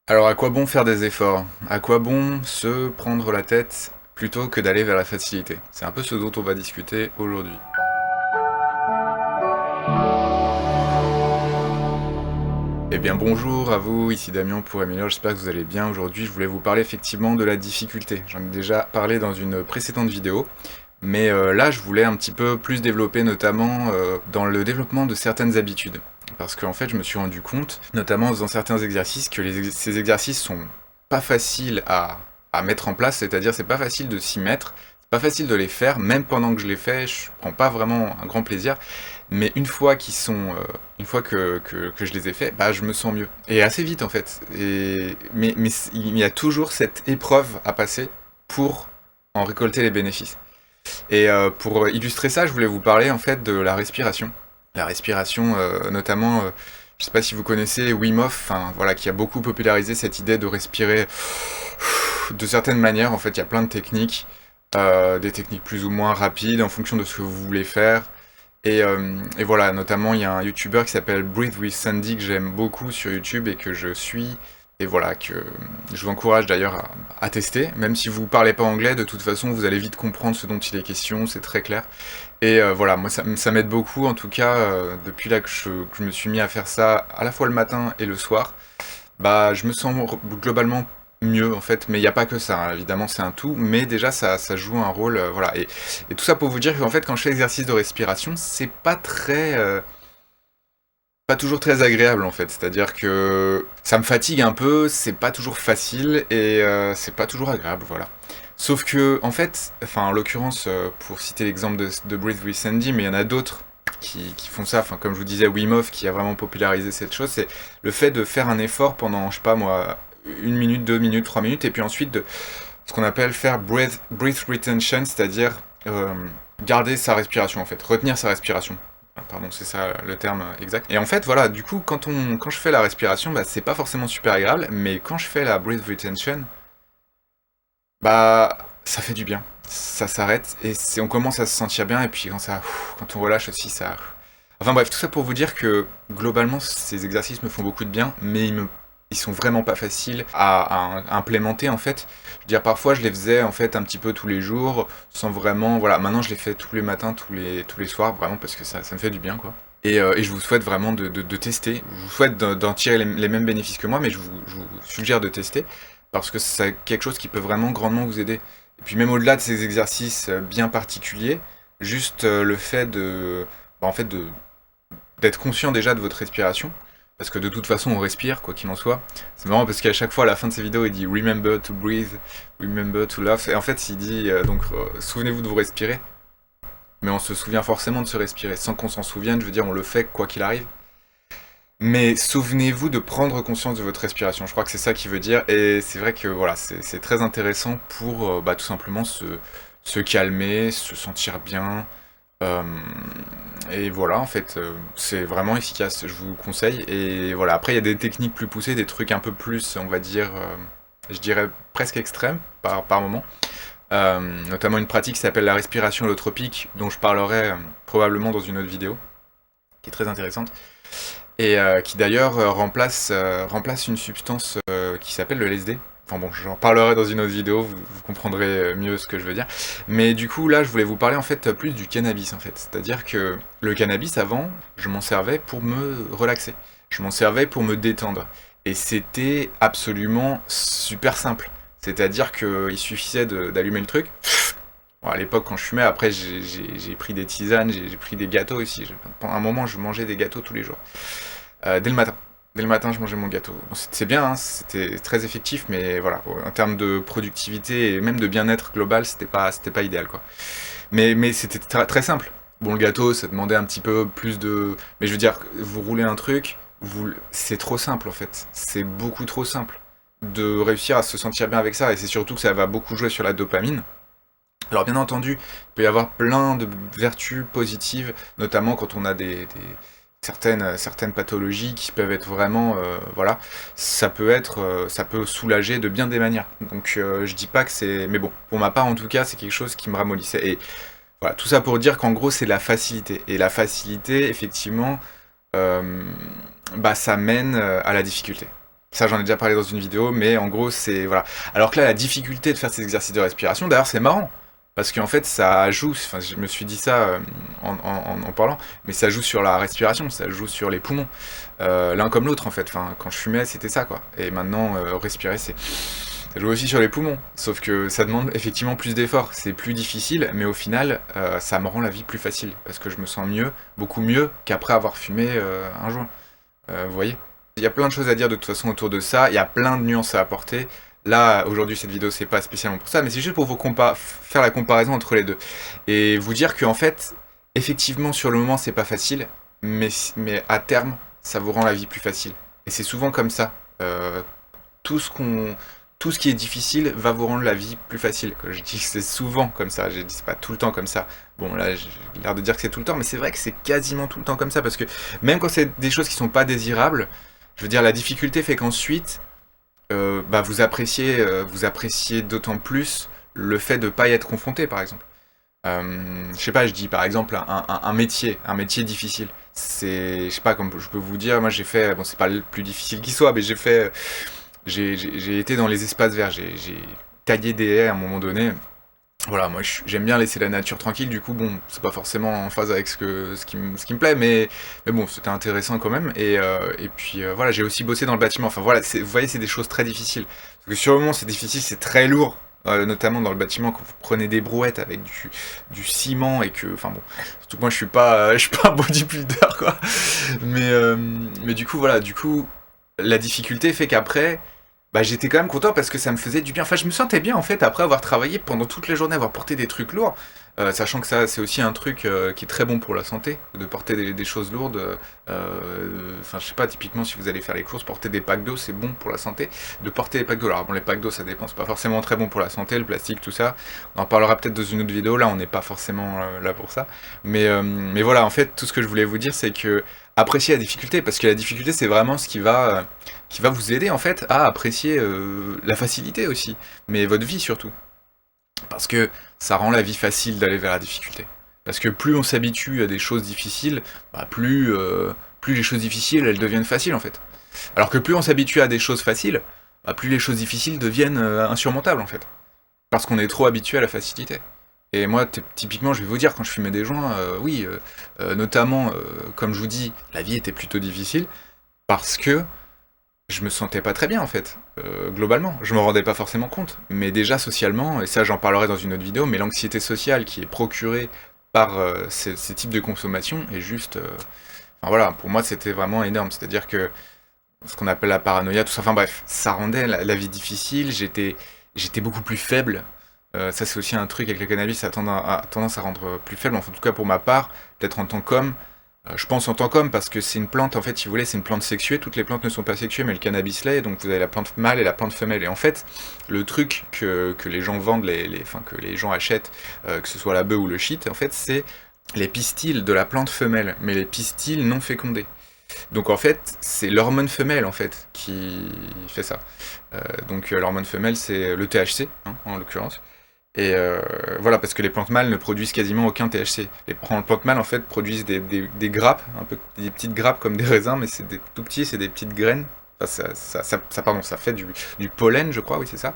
Alors à quoi bon faire des efforts? À quoi bon se prendre la tête plutôt que d'aller vers la facilité? C'est un peu ce dont on va discuter aujourd'hui. Eh bien bonjour à vous, ici Damien pour Emilio, j'espère que vous allez bien. Aujourd'hui je voulais vous parler effectivement de la difficulté. J'en ai déjà parlé dans une précédente vidéo, mais là je voulais un petit peu plus développer notamment dans le développement de certaines habitudes. Parce qu'en fait je me suis rendu compte, notamment en faisant certains exercices, que ces exercices sont pas faciles à mettre en place, c'est-à-dire c'est pas facile de s'y mettre, c'est pas facile de les faire, même pendant que je les fais, je prends pas vraiment un grand plaisir, mais une fois que je les ai faits, bah je me sens mieux. Et assez vite en fait. Mais il y a toujours cette épreuve à passer pour en récolter les bénéfices. Et pour illustrer ça, je voulais vous parler en fait de la respiration. La respiration, notamment, je sais pas si vous connaissez Wim Hof, enfin, voilà, qui a beaucoup popularisé cette idée de respirer de certaines manières. En fait, il y a plein de techniques, des techniques plus ou moins rapides en fonction de ce que vous voulez faire. Et voilà, notamment, il y a un YouTuber qui s'appelle Breathe with Sandy que j'aime beaucoup sur YouTube et que je suis. Et voilà, que je vous encourage d'ailleurs à tester. Même si vous parlez pas anglais, de toute façon, vous allez vite comprendre ce dont il est question, c'est très clair. Et voilà, moi ça m'aide beaucoup, en tout cas, depuis là que je me suis mis à faire ça à la fois le matin et le soir, bah je me sens globalement mieux en fait, mais il n'y a pas que ça, hein, évidemment c'est un tout, mais déjà ça joue un rôle, voilà. Et tout ça pour vous dire qu'en fait quand je fais l'exercice de respiration, c'est pas toujours très agréable en fait, c'est-à-dire que ça me fatigue un peu, c'est pas toujours facile et c'est pas toujours agréable, voilà. Sauf que, en fait, enfin en l'occurrence, pour citer l'exemple de Breathe with Sandy, mais il y en a d'autres qui font ça, enfin comme je vous disais, Wim Hof qui a vraiment popularisé cette chose, c'est le fait de faire un effort pendant, je sais pas moi, 1 minute, 2 minutes, 3 minutes, et puis ensuite de ce qu'on appelle faire breath retention, c'est-à-dire garder sa respiration en fait, retenir sa respiration. Pardon, c'est ça le terme exact. Et en fait, voilà, du coup, quand je fais la respiration, bah, c'est pas forcément super agréable, mais quand je fais la breath retention, bah, ça fait du bien. Ça s'arrête et on commence à se sentir bien, et puis quand on relâche aussi, ça. Enfin bref, tout ça pour vous dire que globalement, ces exercices me font beaucoup de bien, mais ils sont vraiment pas faciles à implémenter en fait. Je veux dire, parfois je les faisais en fait un petit peu tous les jours, sans vraiment. Voilà, maintenant je les fais tous les matins, tous les soirs, vraiment parce que ça me fait du bien quoi. Et je vous souhaite vraiment de tester. Je vous souhaite d'en tirer les mêmes bénéfices que moi, mais je vous suggère de tester parce que c'est quelque chose qui peut vraiment grandement vous aider. Et puis même au-delà de ces exercices bien particuliers, juste le fait bah, en fait d'être conscient déjà de votre respiration, parce que de toute façon on respire, quoi qu'il en soit. C'est marrant parce qu'à chaque fois à la fin de ces vidéos il dit Remember to breathe, remember to laugh, et en fait il dit souvenez-vous de vous respirer, mais on se souvient forcément de se respirer, sans qu'on s'en souvienne, je veux dire on le fait quoi qu'il arrive. Mais souvenez-vous de prendre conscience de votre respiration, je crois que c'est ça qu'il veut dire, et c'est vrai que voilà, c'est très intéressant pour bah, tout simplement se calmer, se sentir bien, euh, et voilà, en fait, c'est vraiment efficace, je vous conseille. Et voilà, après, il y a des techniques plus poussées, des trucs un peu plus, on va dire, je dirais presque extrêmes par moment. Notamment une pratique qui s'appelle la respiration holotropique, dont je parlerai probablement dans une autre vidéo, qui est très intéressante. Et qui d'ailleurs remplace une substance qui s'appelle le LSD. Enfin bon, j'en parlerai dans une autre vidéo, vous comprendrez mieux ce que je veux dire. Mais du coup, là, je voulais vous parler en fait plus du cannabis en fait. C'est-à-dire que le cannabis, avant, je m'en servais pour me relaxer. Je m'en servais pour me détendre. Et c'était absolument super simple. C'est-à-dire qu'il suffisait d'allumer le truc. Bon, à l'époque, quand je fumais, après, j'ai pris des tisanes, j'ai pris des gâteaux aussi. Pendant un moment, je mangeais des gâteaux tous les jours. Dès le matin. Dès le matin, je mangeais mon gâteau. Bon, c'est bien, hein, c'était très effectif, mais voilà, en termes de productivité et même de bien-être global, c'était pas idéal, quoi. Mais c'était très simple. Bon, le gâteau, ça demandait un petit peu plus de. Mais je veux dire, vous roulez un truc, c'est trop simple, en fait. C'est beaucoup trop simple de réussir à se sentir bien avec ça, et c'est surtout que ça va beaucoup jouer sur la dopamine. Alors bien entendu, il peut y avoir plein de vertus positives, notamment quand on a certaines pathologies qui peuvent être vraiment, voilà, ça peut soulager de bien des manières. Donc je dis pas que c'est, mais bon, pour ma part en tout cas, c'est quelque chose qui me ramollissait. Et voilà, tout ça pour dire qu'en gros c'est la facilité. Et la facilité, effectivement, bah ça mène à la difficulté. Ça, j'en ai déjà parlé dans une vidéo, mais en gros, c'est... Voilà. Alors que là, la difficulté de faire ces exercices de respiration, d'ailleurs, c'est marrant. Parce qu'en fait, ça joue, enfin, je me suis dit ça en parlant, mais ça joue sur la respiration, ça joue sur les poumons. L'un comme l'autre, en fait. Enfin, quand je fumais, c'était ça, quoi. Et maintenant, respirer, c'est... Ça joue aussi sur les poumons. Sauf que ça demande effectivement plus d'efforts. C'est plus difficile, mais au final, ça me rend la vie plus facile. Parce que je me sens mieux, beaucoup mieux, qu'après avoir fumé un joint. Vous voyez? Il y a plein de choses à dire de toute façon autour de ça, il y a plein de nuances à apporter. Là, aujourd'hui, cette vidéo, c'est pas spécialement pour ça, mais c'est juste pour vous faire la comparaison entre les deux. Et vous dire qu'en fait, effectivement, sur le moment, c'est pas facile, mais à terme, ça vous rend la vie plus facile. Et c'est souvent comme ça. Tout ce qu'on... Tout ce qui est difficile va vous rendre la vie plus facile. Quand je dis que c'est souvent comme ça, je dis c'est pas tout le temps comme ça. Bon, là, j'ai l'air de dire que c'est tout le temps, mais c'est vrai que c'est quasiment tout le temps comme ça, parce que même quand c'est des choses qui sont pas désirables, je veux dire, la difficulté fait qu'ensuite, bah, vous appréciez d'autant plus le fait de pas y être confronté, par exemple. Je sais pas, je dis par exemple un métier difficile. C'est, je sais pas, comme je peux vous dire, moi j'ai fait, bon c'est pas le plus difficile qui soit, mais j'ai été dans les espaces verts, j'ai taillé des haies à un moment donné. Voilà, moi j'aime bien laisser la nature tranquille, du coup bon, c'est pas forcément en phase avec ce qui me plaît, mais bon, c'était intéressant quand même. Et puis voilà, j'ai aussi bossé dans le bâtiment. Enfin voilà, vous voyez, c'est des choses très difficiles. Parce que sur le moment c'est difficile, c'est très lourd. Notamment dans le bâtiment, quand vous prenez des brouettes avec du ciment et que, enfin bon, surtout que moi je suis pas un bodybuilder quoi. Mais du coup voilà, la difficulté fait qu'après, bah, j'étais quand même content parce que ça me faisait du bien. Enfin, je me sentais bien en fait après avoir travaillé pendant toute la journée, avoir porté des trucs lourds. Sachant que ça, c'est aussi un truc qui est très bon pour la santé, de porter des choses lourdes. Enfin, je sais pas, typiquement, si vous allez faire les courses, porter des packs d'eau, c'est bon pour la santé. De porter des packs d'eau, alors bon, les packs d'eau, ça dépend, c'est pas forcément très bon pour la santé, le plastique, tout ça. On en parlera peut-être dans une autre vidéo, là, on n'est pas forcément là pour ça. Mais voilà, en fait, tout ce que je voulais vous dire, c'est que appréciez la difficulté, parce que la difficulté, c'est vraiment ce qui va vous aider, en fait, à apprécier la facilité aussi, mais votre vie surtout. Parce que ça rend la vie facile d'aller vers la difficulté. Parce que plus on s'habitue à des choses difficiles, bah plus les choses difficiles, elles deviennent faciles en fait. Alors que plus on s'habitue à des choses faciles, bah plus les choses difficiles deviennent insurmontables en fait. Parce qu'on est trop habitué à la facilité. Et moi, typiquement, je vais vous dire, quand je fumais des joints, oui, notamment, comme je vous dis, la vie était plutôt difficile, parce que je me sentais pas très bien en fait, globalement. Je m'en rendais pas forcément compte. Mais déjà socialement, et ça j'en parlerai dans une autre vidéo, mais l'anxiété sociale qui est procurée par ces types de consommation est juste... Enfin voilà, pour moi c'était vraiment énorme. C'est-à-dire que ce qu'on appelle la paranoïa, tout ça, enfin bref, ça rendait la vie difficile, j'étais beaucoup plus faible. Ça c'est aussi un truc avec le cannabis, ça a tendance à rendre plus faible, enfin, en tout cas pour ma part, peut-être en tant qu'homme. Je pense en tant qu'homme parce que c'est une plante, en fait, si vous voulez, c'est une plante sexuée. Toutes les plantes ne sont pas sexuées, mais le cannabis l'est. Donc vous avez la plante mâle et la plante femelle. Et en fait, le truc que les gens vendent, enfin que les gens achètent, que ce soit la bœuf ou le shit, en fait, c'est les pistils de la plante femelle, mais les pistils non fécondés. Donc en fait, c'est l'hormone femelle en fait qui fait ça. Donc l'hormone femelle, c'est le THC, hein, en l'occurrence. Et voilà, parce que les plantes mâles ne produisent quasiment aucun THC. Les plantes mâles, en fait, produisent des grappes, un peu des petites grappes comme des raisins, mais c'est des tout petits, c'est des petites graines. Enfin, ça fait du pollen, je crois, oui, c'est ça.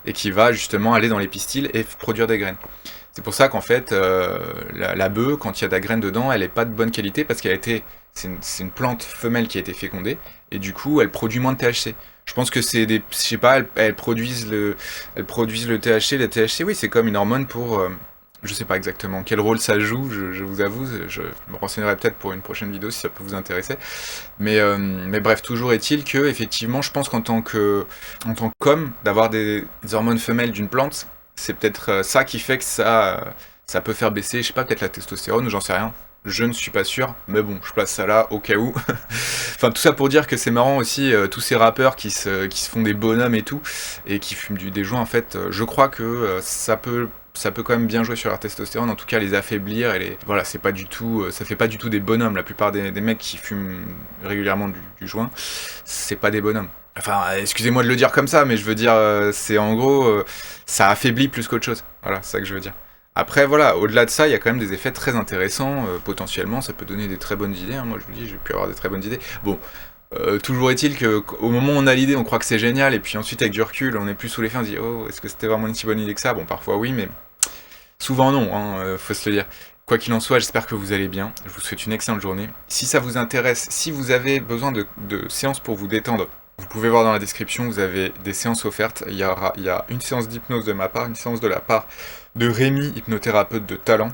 Et qui va justement aller dans les pistils et produire des graines. C'est pour ça qu'en fait, la bœuf, quand il y a de la graine dedans, elle n'est pas de bonne qualité parce c'est une plante femelle qui a été fécondée, et du coup, elle produit moins de THC. Je pense que c'est je sais pas, elles produisent le THC. Le THC, oui, c'est comme une hormone pour, je sais pas exactement quel rôle ça joue, je vous avoue, je me renseignerai peut-être pour une prochaine vidéo si ça peut vous intéresser. Mais bref, toujours est-il que, effectivement, je pense qu'en tant qu'homme, d'avoir des hormones femelles d'une plante, c'est peut-être ça qui fait que ça peut faire baisser, je sais pas, peut-être la testostérone ou j'en sais rien. Je ne suis pas sûr, mais bon, je place ça là au cas où. Enfin, tout ça pour dire que c'est marrant aussi, tous ces rappeurs qui se font des bonhommes et tout, et qui fument des joints, en fait, je crois que ça peut quand même bien jouer sur leur testostérone, en tout cas les affaiblir, et voilà, c'est pas du tout, ça fait pas du tout des bonhommes. La plupart des mecs qui fument régulièrement du joint, c'est pas des bonhommes. Enfin, excusez-moi de le dire comme ça, mais je veux dire, c'est en gros, ça affaiblit plus qu'autre chose. Voilà, c'est ça que je veux dire. Après, voilà, au-delà de ça, il y a quand même des effets très intéressants, potentiellement, ça peut donner des très bonnes idées, hein. Moi je vous dis, j'ai pu avoir des très bonnes idées. Bon, Toujours est-il qu'au moment où on a l'idée, on croit que c'est génial, et puis ensuite avec du recul, on est plus sous l'effet, on se dit oh, est-ce que c'était vraiment une si bonne idée que ça? Bon, parfois oui, mais souvent non, hein, faut se le dire. Quoi qu'il en soit, j'espère que vous allez bien. Je vous souhaite une excellente journée. Si ça vous intéresse, si vous avez besoin de séances pour vous détendre, vous pouvez voir dans la description, vous avez des séances offertes. Il y a une séance d'hypnose de ma part, une séance de la part de Rémi, hypnothérapeute de talent,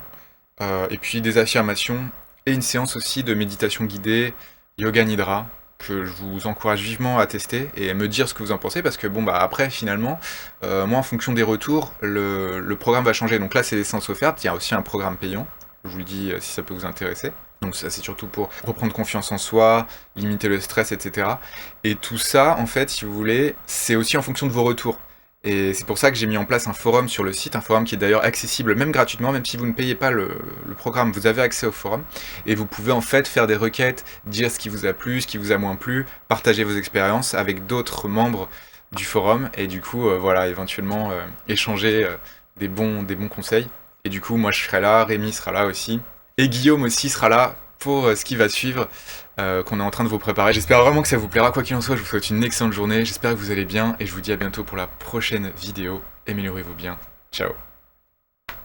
et puis des affirmations, et une séance aussi de méditation guidée, yoga nidra, que je vous encourage vivement à tester et à me dire ce que vous en pensez, parce que bon bah après finalement, moi en fonction des retours, le programme va changer. Donc là c'est des séances offertes, il y a aussi un programme payant, je vous le dis si ça peut vous intéresser. Donc ça c'est surtout pour reprendre confiance en soi, limiter le stress, etc. Et tout ça en fait, si vous voulez, c'est aussi en fonction de vos retours. Et c'est pour ça que j'ai mis en place un forum sur le site, un forum qui est d'ailleurs accessible même gratuitement, même si vous ne payez pas le programme, vous avez accès au forum. Et vous pouvez en fait faire des requêtes, dire ce qui vous a plu, ce qui vous a moins plu, partager vos expériences avec d'autres membres du forum, et du coup, voilà, éventuellement échanger des bons conseils. Et du coup, moi je serai là, Rémi sera là aussi, et Guillaume aussi sera là pour ce qui va suivre, qu'on est en train de vous préparer. J'espère vraiment que ça vous plaira. Quoi qu'il en soit, je vous souhaite une excellente journée, j'espère que vous allez bien, et je vous dis à bientôt pour la prochaine vidéo. Améliorez-vous bien, ciao.